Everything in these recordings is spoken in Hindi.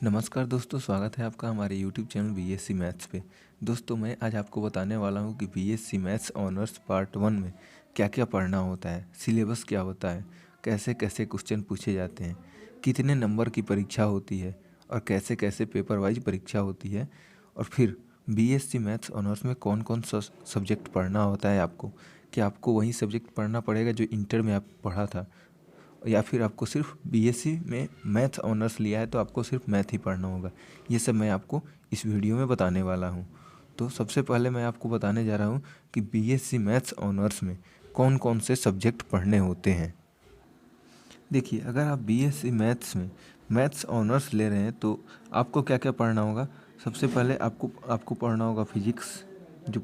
नमस्कार दोस्तों, स्वागत है आपका हमारे YouTube चैनल बीएससी मैथ्स पे। दोस्तों मैं आज आपको बताने वाला हूँ कि बीएससी मैथ्स ऑनर्स पार्ट 1 में क्या क्या पढ़ना होता है, सिलेबस क्या होता है, कैसे कैसे क्वेश्चन पूछे जाते हैं, कितने नंबर की परीक्षा होती है और कैसे कैसे पेपर वाइज परीक्षा होती है, और फिर बीएससी मैथ्स ऑनर्स में कौन कौन सा सब्जेक्ट पढ़ना होता है आपको। क्या आपको वही सब्जेक्ट पढ़ना पड़ेगा जो इंटर में आप पढ़ा था, या फिर आपको सिर्फ बीएससी में मैथ ऑनर्स लिया है तो आपको सिर्फ मैथ ही पढ़ना होगा। ये सब मैं आपको इस वीडियो में बताने वाला हूँ। तो सबसे पहले मैं आपको बताने जा रहा हूँ कि बीएससी मैथ्स ऑनर्स में कौन कौन से सब्जेक्ट पढ़ने होते हैं। देखिए, अगर आप बीएससी मैथ्स में मैथ्स ऑनर्स ले रहे हैं तो आपको क्या क्या पढ़ना होगा। सबसे पहले आपको पढ़ना होगा फिजिक्स, जो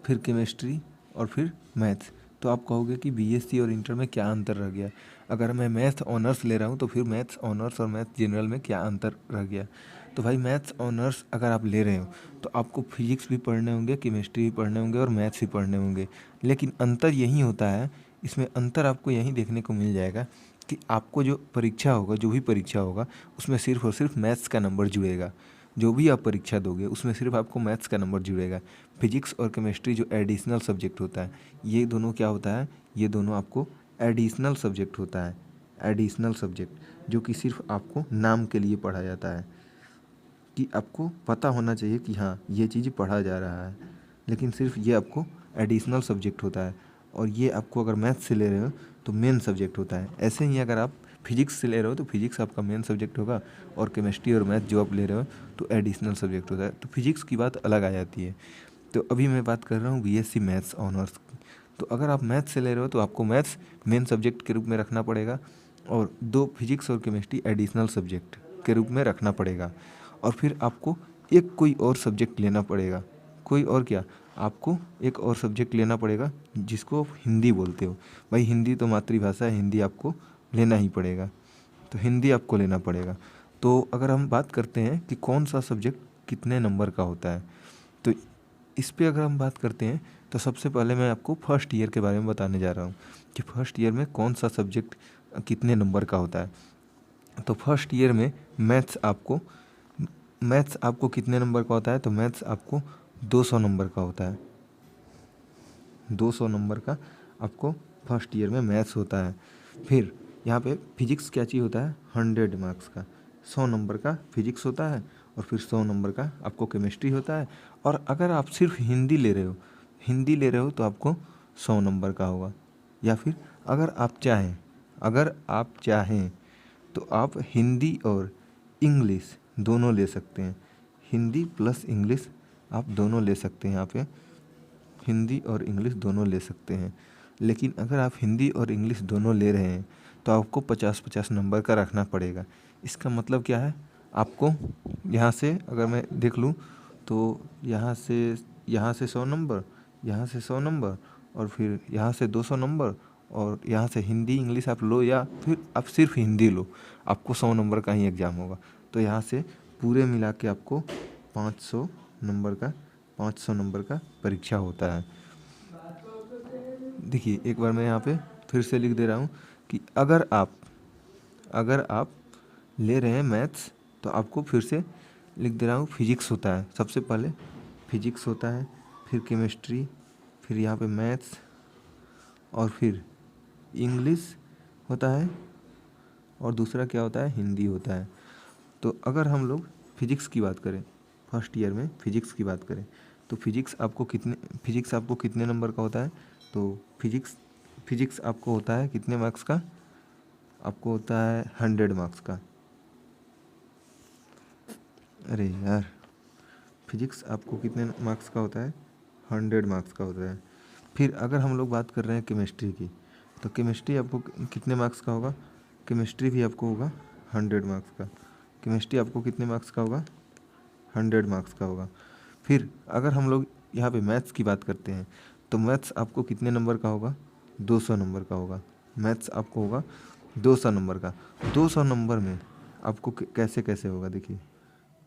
फिर केमिस्ट्री और फिर मैथ्स। तो आप कहोगे कि बीएससी और इंटर में क्या अंतर रह गया। अगर मैं मैथ ऑनर्स ले रहा हूँ तो फिर मैथ्स ऑनर्स और मैथ जनरल में क्या अंतर रह गया। तो भाई, मैथ्स ऑनर्स अगर आप ले रहे हो तो आपको फिजिक्स भी पढ़ने होंगे, केमिस्ट्री भी पढ़ने होंगे और मैथ्स भी पढ़ने होंगे। लेकिन अंतर यही होता है, इसमें अंतर आपको यही देखने को मिल जाएगा कि आपको जो परीक्षा होगा, जो भी परीक्षा होगा, उसमें सिर्फ और सिर्फ मैथ्स का नंबर जुड़ेगा। जो भी आप परीक्षा दोगे उसमें सिर्फ आपको मैथ्स का नंबर जुड़ेगा। फिजिक्स और केमिस्ट्री जो एडिशनल सब्जेक्ट होता है, ये दोनों क्या होता है, ये दोनों आपको एडिशनल सब्जेक्ट होता है। एडिशनल सब्जेक्ट जो कि सिर्फ आपको नाम के लिए पढ़ा जाता है, कि आपको पता होना चाहिए कि हाँ ये चीज़ पढ़ा जा रहा है, लेकिन सिर्फ ये आपको एडिशनल सब्जेक्ट होता है। और ये आपको अगर मैथ से ले रहे हो तो मेन सब्जेक्ट होता है। ऐसे ही अगर आप फिजिक्स से ले रहे हो तो फिजिक्स आपका मेन सब्जेक्ट होगा, और केमिस्ट्री और मैथ जो आप ले रहे हो तो एडिशनल सब्जेक्ट होता है। तो फिजिक्स की बात अलग आ जाती है। तो अभी मैं बात कर रहा हूँ बीएससी मैथ्स ऑनर्स की। तो अगर आप मैथ्स से ले रहे हो तो आपको मैथ्स मेन सब्जेक्ट के रूप में रखना पड़ेगा, और 2 फिजिक्स और केमिस्ट्री एडिशनल सब्जेक्ट के रूप में रखना पड़ेगा। और फिर आपको एक कोई और सब्जेक्ट लेना पड़ेगा। कोई और क्या, आपको एक और सब्जेक्ट लेना पड़ेगा जिसको आप हिंदी बोलते हो। भाई, हिंदी तो मातृभाषा है, हिंदी आपको लेना ही पड़ेगा। तो हिंदी आपको लेना पड़ेगा। तो अगर हम बात करते हैं कि कौन सा सब्जेक्ट कितने नंबर का होता है, तो इस पे अगर हम बात करते हैं तो सबसे पहले मैं आपको फर्स्ट ईयर के बारे में बताने जा रहा हूँ कि फर्स्ट ईयर में कौन सा सब्जेक्ट कितने नंबर का होता है। तो फर्स्ट ईयर में मैथ्स आपको कितने नंबर का होता है, तो मैथ्स आपको 200 नंबर का होता है। 200 नंबर का आपको फर्स्ट ईयर में मैथ्स होता है। फिर यहाँ पे फिजिक्स क्या चीज़ होता है, 100 मार्क्स का, 100 नंबर का फिजिक्स होता है। और फिर 100 नंबर का आपको केमिस्ट्री होता है। और अगर आप सिर्फ हिंदी ले रहे हो तो आपको 100 नंबर का होगा। या फिर अगर आप चाहें तो आप हिंदी और इंग्लिश दोनों ले सकते हैं। हिंदी प्लस इंग्लिश आप दोनों ले सकते हैं। यहाँ पे हिंदी और इंग्लिश दोनों ले सकते हैं। लेकिन अगर आप हिंदी और इंग्लिश दोनों ले रहे हैं तो आपको 50-50 नंबर का रखना पड़ेगा। इसका मतलब क्या है, आपको यहाँ से अगर मैं देख लूँ तो यहाँ से 100 नंबर, यहाँ से 100 नंबर, और फिर यहाँ से 200 नंबर, और यहाँ से हिंदी इंग्लिश आप लो या फिर आप सिर्फ हिंदी लो, आपको 100 नंबर का ही एग्ज़ाम होगा। तो यहाँ से पूरे मिला के आपको 500 नंबर का 500 नंबर का परीक्षा होता है। देखिए, एक बार मैं यहाँ पे फिर से लिख दे रहा हूँ कि अगर आप ले रहे हैं मैथ्स तो आपको फिर से लिख दे रहा हूँ। फिजिक्स होता है, सबसे पहले फिजिक्स होता है, फिर केमिस्ट्री, फिर यहाँ पे मैथ्स, और फिर इंग्लिश होता है, और दूसरा क्या होता है, हिंदी होता है। तो अगर हम लोग फिजिक्स की बात करें, फर्स्ट ईयर में फिजिक्स की बात करें तो फिजिक्स आपको कितने नंबर का होता है। तो फिजिक्स आपको होता है कितने मार्क्स का, आपको होता है 100 मार्क्स का। अरे यार, फिजिक्स आपको कितने मार्क्स का होता है, 100 मार्क्स का होता है। फिर अगर हम लोग बात कर रहे हैं केमिस्ट्री की, तो केमिस्ट्री आपको कितने मार्क्स का होगा, केमिस्ट्री भी आपको होगा 100 मार्क्स का। केमिस्ट्री आपको कितने मार्क्स का होगा, 100 मार्क्स का होगा। फिर अगर हम लोग यहाँ पे मैथ्स की बात करते हैं तो मैथ्स आपको कितने नंबर का होगा, 200 नंबर का होगा। मैथ्स आपको होगा 200 नंबर का। 200 नंबर में आपको कैसे कैसे होगा, देखिए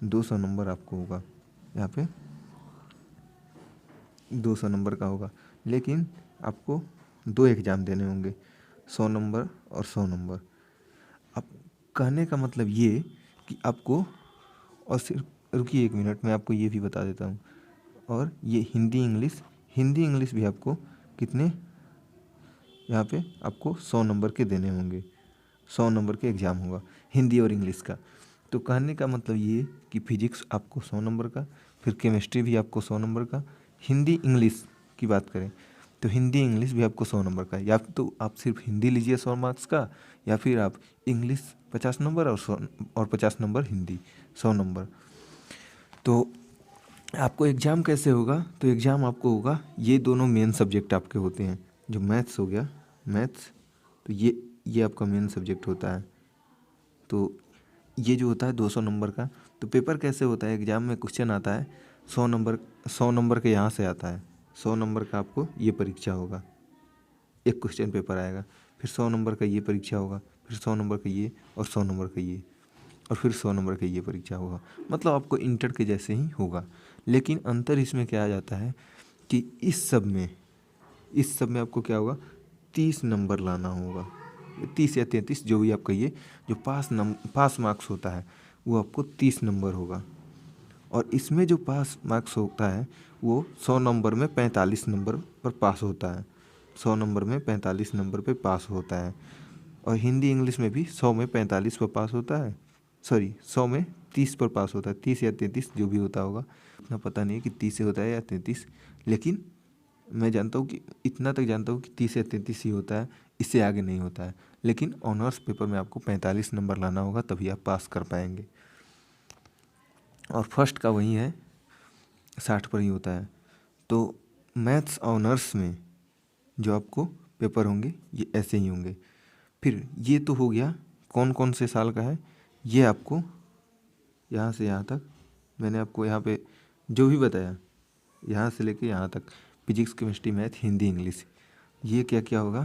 200 नंबर आपको होगा, यहाँ पे 200 नंबर का होगा। लेकिन आपको 2 एग्ज़ाम देने होंगे, 100 नंबर और 100 नंबर। अब कहने का मतलब ये कि आपको, और सिर्फ रुकिए एक मिनट, मैं आपको ये भी बता देता हूँ। और ये हिंदी इंग्लिश भी आपको कितने, यहाँ पे आपको 100 नंबर के देने होंगे, 100 नंबर के एग्ज़ाम होगा हिंदी और इंग्लिश का। तो कहने का मतलब ये कि फिजिक्स आपको 100 नंबर का, फिर केमिस्ट्री भी आपको 100 नंबर का, हिंदी इंग्लिश की बात करें तो हिंदी इंग्लिश भी आपको 100 नंबर का, या तो आप सिर्फ हिंदी लीजिए 100 मार्क्स का, या फिर आप इंग्लिश 50 नंबर और 100 और 50 नंबर हिंदी 100 नंबर। तो आपको एग्ज़ाम कैसे होगा, तो एग्ज़ाम आपको होगा, ये दोनों मेन सब्जेक्ट आपके होते हैं। जो मैथ्स हो गया, मैथ्स, तो ये आपका मेन सब्जेक्ट होता है। तो ये जो होता है 200 नंबर का। तो पेपर कैसे होता है, एग्ज़ाम में क्वेश्चन आता है 100 नंबर के यहाँ से आता है, 100 नंबर का आपको ये परीक्षा होगा, एक क्वेश्चन पेपर आएगा, फिर 100 नंबर का ये परीक्षा होगा, फिर 100 नंबर का ये, और 100 नंबर का ये, और फिर 100 नंबर का ये परीक्षा होगा। मतलब आपको इंटर के जैसे ही होगा। लेकिन अंतर इसमें क्या आ जाता है कि इस सब में आपको क्या होगा, 30 नंबर लाना होगा, 30 या 33 जो भी आप कहिए। जो पास मार्क्स होता है वो आपको 30 नंबर होगा। और इसमें जो पास मार्क्स होता है वो 100 नंबर में 45 नंबर पर पास होता है, 100 नंबर में 45 नंबर पे पास होता है। और हिंदी इंग्लिश में भी 100 में 45 पर पास होता है, सॉरी 100 में 30 पर पास होता है, 30 या 33 जो भी होता होगा, इतना पता नहीं है कि 30 से होता है या 33, लेकिन मैं जानता हूँ कि इतना तक जानता हूँ कि 30 या 33 ही होता है, इससे आगे नहीं होता है। लेकिन ऑनर्स पेपर में आपको 45 नंबर लाना होगा तभी आप पास कर पाएंगे। और फर्स्ट का वही है, 60 पर ही होता है। तो मैथ्स ऑनर्स में जो आपको पेपर होंगे ये ऐसे ही होंगे। फिर ये तो हो गया कौन कौन से साल का है, ये आपको यहाँ से यहाँ तक मैंने आपको यहाँ पे जो भी बताया, यहाँ से लेके यहाँ तक, physics chemistry math Hindi English, ये क्या क्या होगा,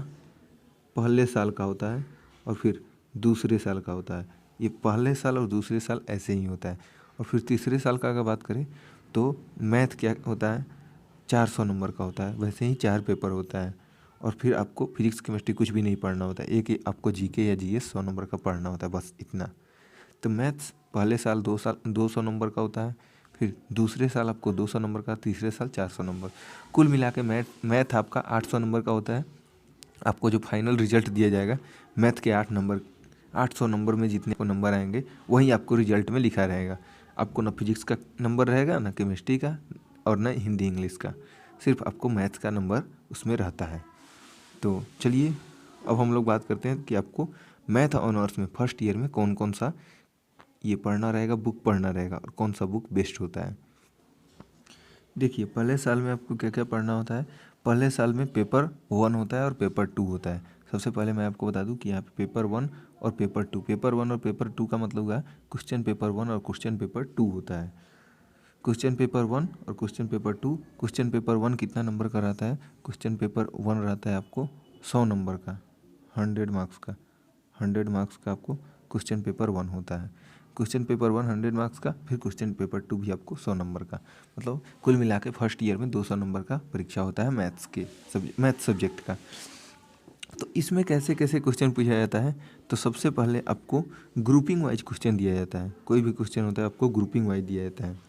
पहले साल का होता है और फिर दूसरे साल का होता है। ये पहले साल और दूसरे साल ऐसे ही होता है। और फिर तीसरे साल का अगर बात करें तो मैथ क्या होता है, 400 नंबर का होता है, वैसे ही 4 पेपर होता है। और फिर आपको फिजिक्स केमिस्ट्री कुछ भी नहीं पढ़ना होता है, एक ही आपको जीके या जीएस 100 नंबर का पढ़ना होता है, बस इतना। तो मैथ्स पहले साल 200 नंबर का होता है, फिर दूसरे साल आपको 200 नंबर का, तीसरे साल 400 नंबर, कुल मिला के मैथ आपका 800 नंबर का होता है। आपको जो फाइनल रिजल्ट दिया जाएगा मैथ के 800 नंबर में जितने को नंबर आएंगे वही आपको रिजल्ट में लिखा रहेगा। आपको ना फिजिक्स का नंबर रहेगा, ना केमिस्ट्री का, और ना हिंदी इंग्लिश का, सिर्फ आपको मैथ्स का नंबर उसमें रहता है। तो चलिए अब हम लोग बात करते हैं कि आपको मैथ ऑनर्स में फर्स्ट ईयर में कौन कौन सा ये पढ़ना रहेगा, बुक पढ़ना रहेगा, और कौन सा बुक बेस्ट होता है। देखिए पहले साल में आपको क्या क्या पढ़ना होता है। पहले साल में पेपर 1 होता है और पेपर 2 होता है। सबसे पहले मैं आपको बता दूं कि यहाँ पे पेपर 1 और पेपर 2, पेपर 1 और पेपर 2 का मतलब हुआ क्वेश्चन पेपर 1 और क्वेश्चन पेपर 2 होता है। क्वेश्चन पेपर 1 और क्वेश्चन पेपर 2, क्वेश्चन पेपर 1 कितना नंबर का रहता है, क्वेश्चन पेपर 1 रहता है आपको 100 नंबर का, 100 मार्क्स का, 100 मार्क्स का आपको क्वेश्चन पेपर 1 होता है। क्वेश्चन पेपर 1 100 मार्क्स का, फिर क्वेश्चन पेपर 2 भी आपको 100 नंबर का, मतलब कुल मिला के फर्स्ट ईयर में 200 नंबर का परीक्षा होता है मैथ्स सब्जेक्ट का। तो इसमें कैसे कैसे क्वेश्चन पूछा जाता है, तो सबसे पहले आपको ग्रुपिंग वाइज क्वेश्चन दिया जाता है। कोई भी क्वेश्चन होता है आपको ग्रुपिंग वाइज दिया जाता है।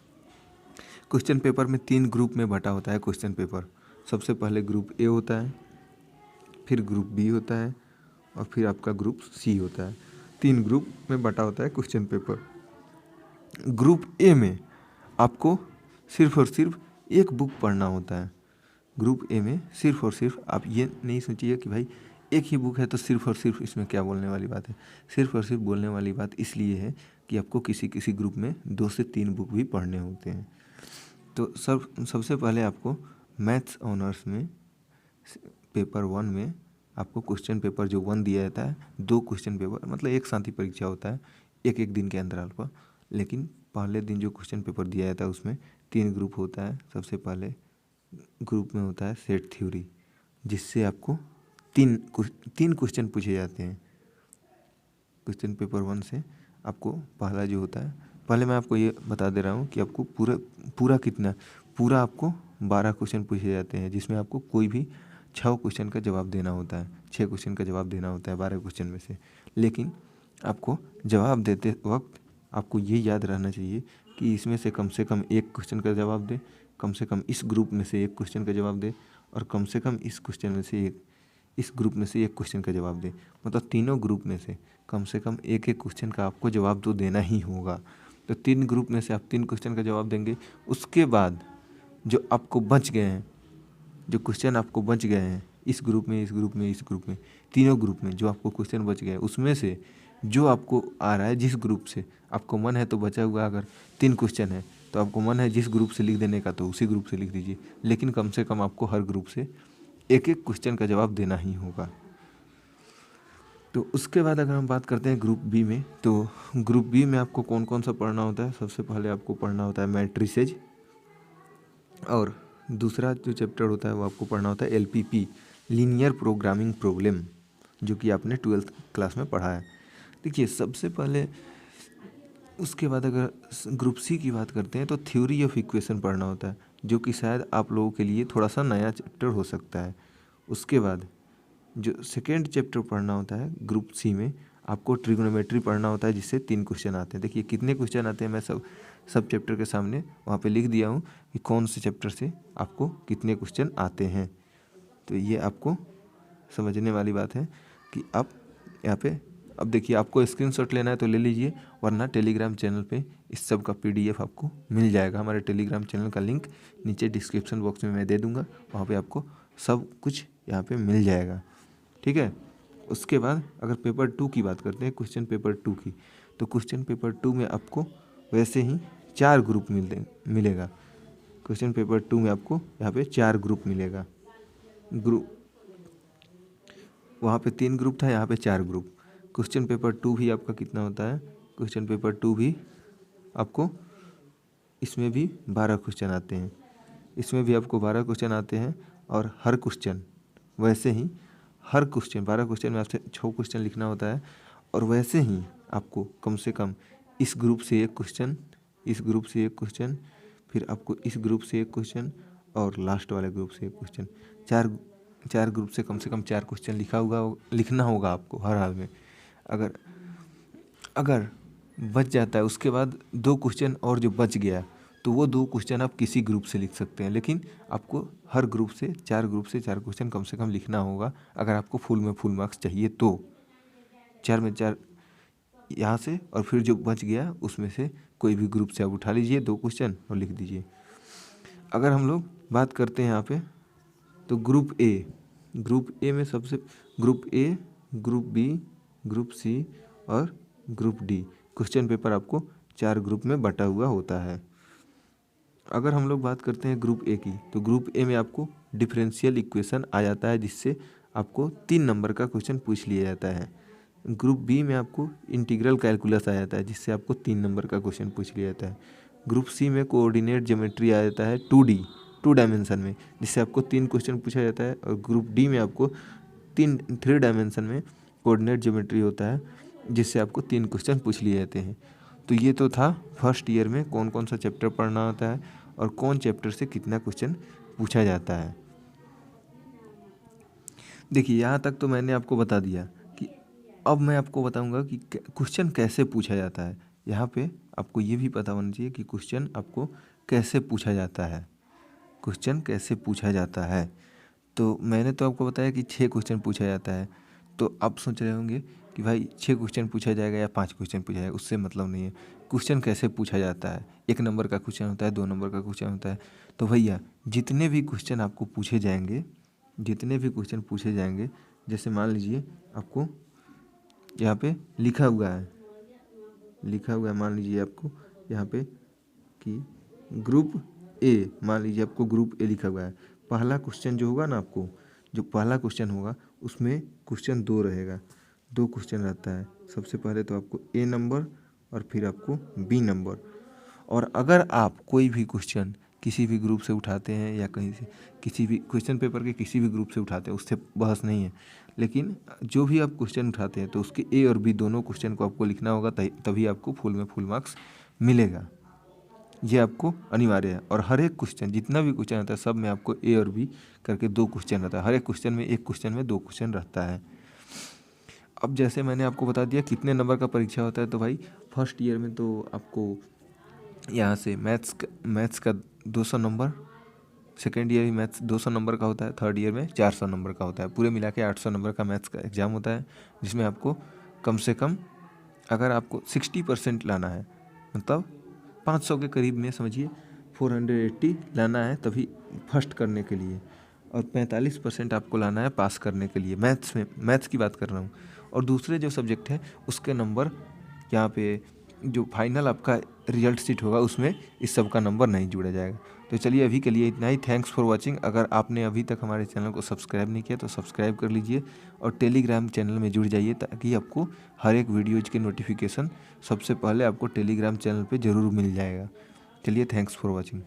क्वेश्चन पेपर में 3 ग्रुप में बटा होता है क्वेश्चन पेपर। सबसे पहले ग्रुप ए होता है, फिर ग्रुप बी होता है, और फिर आपका ग्रुप सी होता है। 3 ग्रुप में बटा होता है क्वेश्चन पेपर। ग्रुप ए में आपको सिर्फ और सिर्फ एक बुक पढ़ना होता है। ग्रुप ए में सिर्फ और सिर्फ, आप ये नहीं सोचिए कि भाई एक ही बुक है तो सिर्फ और सिर्फ इसमें क्या बोलने वाली बात है। सिर्फ और सिर्फ बोलने वाली बात इसलिए है कि आपको किसी किसी ग्रुप में 2 से 3 बुक भी पढ़ने होते हैं। तो सबसे पहले आपको मैथ्स ऑनर्स में पेपर 1 में आपको क्वेश्चन पेपर जो 1 दिया जाता है, 2 क्वेश्चन पेपर, मतलब एक साथ ही परीक्षा होता है, एक एक दिन के अंतराल पर। लेकिन पहले दिन जो क्वेश्चन पेपर दिया जाता है उसमें 3 ग्रुप होता है। सबसे पहले ग्रुप में होता है सेट थ्योरी, जिससे आपको तीन क्वेश्चन पूछे जाते हैं। क्वेश्चन पेपर 1 से आपको पहला जो होता है, पहले मैं आपको ये बता दे रहा हूँ कि आपको पूरा आपको 12 क्वेश्चन पूछे जाते हैं, जिसमें आपको कोई भी 6 क्वेश्चन का जवाब देना होता है। 6 क्वेश्चन का जवाब देना होता है 12 क्वेश्चन में से। लेकिन आपको जवाब देते वक्त आपको ये याद रहना चाहिए कि इसमें से कम एक क्वेश्चन का जवाब दे, कम से कम इस ग्रुप में से एक क्वेश्चन का जवाब दे, और कम से कम इस क्वेश्चन में से एक, इस ग्रुप में से एक क्वेश्चन का जवाब दे। मतलब तीनों ग्रुप में से कम एक एक क्वेश्चन का आपको जवाब तो देना ही होगा। तो 3 ग्रुप में से आप 3 क्वेश्चन का जवाब देंगे। उसके बाद जो आपको बच गए हैं, जो क्वेश्चन आपको बच गए हैं इस ग्रुप में, इस ग्रुप में, इस ग्रुप में, तीनों ग्रुप में जो आपको क्वेश्चन बच गए उसमें से जो आपको आ रहा है, जिस ग्रुप से आपको मन है तो बचा हुआ, अगर 3 क्वेश्चन है तो आपको मन है जिस ग्रुप से लिख देने का तो उसी ग्रुप से लिख दीजिए, लेकिन कम से कम आपको हर ग्रुप से एक एक क्वेश्चन का जवाब देना ही होगा। तो उसके बाद अगर हम बात करते हैं ग्रुप बी में, तो ग्रुप बी में आपको कौन कौन सा पढ़ना होता है। सबसे पहले आपको पढ़ना होता है मैट्रिसेज, और दूसरा जो चैप्टर होता है वो आपको पढ़ना होता है LPP, लीनियर प्रोग्रामिंग प्रॉब्लम, जो कि आपने 12th क्लास में पढ़ा है। देखिए सबसे पहले, उसके बाद अगर ग्रुप सी की बात करते हैं तो थ्योरी ऑफ इक्वेशन पढ़ना होता है, जो कि शायद आप लोगों के लिए थोड़ा सा नया चैप्टर हो सकता है। उसके बाद जो सेकेंड चैप्टर पढ़ना होता है ग्रुप सी में, आपको ट्रिग्नोमेट्री पढ़ना होता है, जिससे 3 क्वेश्चन आते हैं। देखिए कितने क्वेश्चन आते हैं मैं सब चैप्टर के सामने वहाँ पे लिख दिया हूँ कि कौन से चैप्टर से आपको कितने क्वेश्चन आते हैं। तो ये आपको समझने वाली बात है कि आप यहाँ पे, अब देखिए आपको स्क्रीनशॉट लेना है तो ले लीजिए, वरना टेलीग्राम चैनल पे इस सब का PDF आपको मिल जाएगा। हमारे टेलीग्राम चैनल का लिंक नीचे डिस्क्रिप्शन बॉक्स में मैं दे दूँगा, वहाँ पे आपको सब कुछ यहाँ पे मिल जाएगा, ठीक है। उसके बाद अगर पेपर 2 की बात करते हैं, क्वेश्चन पेपर 2 की, तो क्वेश्चन पेपर 2 में आपको वैसे ही 4 ग्रुप मिलेगा। क्वेश्चन पेपर 2 में आपको यहाँ पे 4 ग्रुप मिलेगा। ग्रुप वहाँ पे 3 ग्रुप था, यहाँ पे 4 ग्रुप। क्वेश्चन पेपर 2 भी आपका कितना होता है, क्वेश्चन पेपर 2 भी आपको, इसमें भी 12 क्वेश्चन आते हैं, इसमें भी आपको 12 क्वेश्चन आते हैं। और हर क्वेश्चन वैसे ही, हर क्वेश्चन 12 क्वेश्चन में आपसे 6 क्वेश्चन लिखना होता है। और वैसे ही आपको कम से कम इस ग्रुप से एक क्वेश्चन, इस ग्रुप से एक क्वेश्चन, फिर आपको इस ग्रुप से एक क्वेश्चन, और लास्ट वाले ग्रुप से एक क्वेश्चन, चार ग्रुप से कम 4 क्वेश्चन लिखना होगा आपको हर हाल में। अगर बच जाता है उसके बाद 2 क्वेश्चन और जो बच गया, तो वो 2 क्वेश्चन आप किसी ग्रुप से लिख सकते हैं, लेकिन आपको हर ग्रुप से 4 क्वेश्चन कम से कम लिखना होगा, अगर आपको फुल में फुल मार्क्स चाहिए तो। 4 में 4 यहाँ से, और फिर जो बच गया उसमें से कोई भी ग्रुप से आप उठा लीजिए 2 क्वेश्चन और लिख दीजिए। अगर हम लोग बात करते हैं यहाँ पे, तो ग्रुप ए में सबसे, group A, group B, group C और ग्रुप डी, क्वेश्चन पेपर आपको 4 ग्रुप में बटा हुआ होता है। अगर हम लोग बात करते हैं ग्रुप ए की, तो ग्रुप ए में आपको डिफरेंशियल इक्वेशन आ जाता है, जिससे आपको 3 नंबर का क्वेश्चन पूछ लिया जाता है। ग्रुप बी में आपको इंटीग्रल कैलकुलस आ जाता है, जिससे आपको 3 नंबर का क्वेश्चन पूछ लिया जाता है। ग्रुप सी में कोऑर्डिनेट ज्योमेट्री आ जाता है 2D, 2 डायमेंशन में, जिससे आपको 3 क्वेश्चन पूछा जाता है। और ग्रुप डी में आपको 3 डायमेंशन में कोऑर्डिनेट ज्योमेट्री होता है, जिससे आपको 3 क्वेश्चन पूछ लिए जाते हैं। तो ये तो था फर्स्ट ईयर में कौन कौन सा चैप्टर पढ़ना होता है और कौन चैप्टर से कितना क्वेश्चन पूछा जाता है। देखिए यहाँ तक तो मैंने आपको बता दिया कि अब मैं आपको बताऊंगा कि क्वेश्चन कैसे पूछा जाता है। यहाँ पे आपको ये भी पता होना चाहिए कि क्वेश्चन आपको कैसे पूछा जाता है, क्वेश्चन कैसे पूछा जाता है। तो मैंने तो आपको बताया कि 6 क्वेश्चन पूछा जाता है। तो आप सोच रहे होंगे कि भाई 6 क्वेश्चन पूछा जाएगा या 5 क्वेश्चन पूछा जाएगा, उससे मतलब नहीं है। क्वेश्चन कैसे पूछा जाता है, 1 नंबर का क्वेश्चन होता है, 2 नंबर का क्वेश्चन होता है। तो भैया जितने भी क्वेश्चन आपको पूछे जाएंगे, जितने भी क्वेश्चन पूछे जाएंगे, जैसे मान लीजिए आपको यहाँ पे लिखा हुआ है, मान लीजिए आपको यहाँ पे कि ग्रुप ए, मान लीजिए आपको ग्रुप ए लिखा हुआ है। पहला क्वेश्चन जो होगा ना, आपको जो पहला क्वेश्चन होगा उसमें क्वेश्चन 2 रहेगा, 2 क्वेश्चन रहता है। सबसे पहले तो आपको ए नंबर और फिर आपको बी नंबर। और अगर आप कोई भी क्वेश्चन किसी भी ग्रुप से उठाते हैं या कहीं से, किसी भी क्वेश्चन पेपर के किसी भी ग्रुप से उठाते हैं, उससे बहस नहीं है, लेकिन जो भी आप क्वेश्चन उठाते हैं तो उसके ए और बी दोनों क्वेश्चन को आपको लिखना होगा, तभी आपको फुल में फुल मार्क्स मिलेगा। ये आपको अनिवार्य है। और हर एक क्वेश्चन, जितना भी क्वेश्चन आता है, सब में आपको ए और बी करके 2 क्वेश्चन रहता है। हर एक क्वेश्चन में, एक क्वेश्चन में 2 क्वेश्चन रहता है। अब जैसे मैंने आपको बता दिया कितने नंबर का परीक्षा होता है, तो भाई फर्स्ट ईयर में तो आपको यहाँ से मैथ्स का 200 नंबर, सेकेंड ईयर में मैथ्स 200 नंबर का होता है, थर्ड ईयर में 400 नंबर का होता है, पूरे मिला के 800 नंबर का मैथ्स का एग्ज़ाम होता है, जिसमें आपको कम से कम अगर आपको 60% लाना है, मतलब 500 के करीब में समझिए 480 लाना है तभी फर्स्ट करने के लिए, और 45% आपको लाना है पास करने के लिए। मैथ्स की बात कर रहा हूँ। और दूसरे जो सब्जेक्ट है उसके नंबर यहाँ पे जो फाइनल आपका रिजल्ट शीट होगा उसमें इस सब का नंबर नहीं जोड़ा जाएगा। तो चलिए अभी के लिए इतना ही। Thanks for watching. अगर आपने अभी तक हमारे चैनल को सब्सक्राइब नहीं किया तो सब्सक्राइब कर लीजिए और टेलीग्राम चैनल में जुड़ जाइए, ताकि आपको हर एक वीडियोज़ के नोटिफिकेशन सबसे पहले आपको टेलीग्राम चैनल पे ज़रूर मिल जाएगा। चलिए, थैंक्स फॉर वॉचिंग।